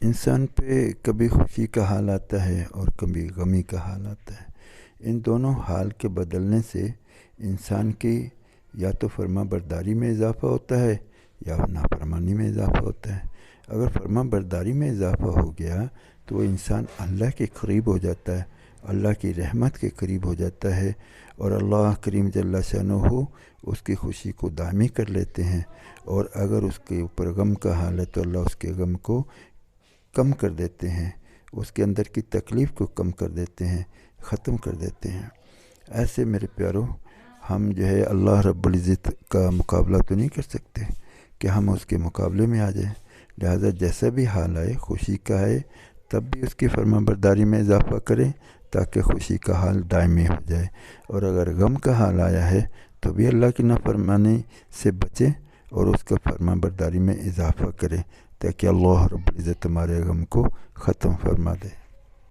انسان پہ کبھی خوشی کا حال آتا ہے اور کبھی غمی کا حال آتا ہے۔ ان دونوں حال کے بدلنے سے انسان کی یا تو فرما برداری میں اضافہ ہوتا ہے یا نافرمانی میں اضافہ ہوتا ہے۔ اگر فرما برداری میں اضافہ ہو گیا تو وہ انسان اللہ کے قریب ہو جاتا ہے، اللہ کی رحمت کے قریب ہو جاتا ہے، اور اللہ کریم جل شانہ اس کی خوشی کو دائمی کر لیتے ہیں۔ اور اگر اس کے اوپر غم کا حال ہے تو اللہ اس کے غم کو کم کر دیتے ہیں، اس کے اندر کی تکلیف کو کم کر دیتے ہیں، ختم کر دیتے ہیں۔ ایسے میرے پیارو، ہم اللہ رب العزت کا مقابلہ تو نہیں کر سکتے کہ ہم اس کے مقابلے میں آ جائیں، لہذا جیسا بھی حال آئے، خوشی کا آئے تب بھی اس کی فرما برداری میں اضافہ کریں تاکہ خوشی کا حال دائمی ہو جائے، اور اگر غم کا حال آیا ہے تو بھی اللہ کی نافرمانی سے بچیں اور اس کا فرما برداری میں اضافہ کریں تاکہ اللہ رب العزت ہمارے غم کو ختم فرما دے۔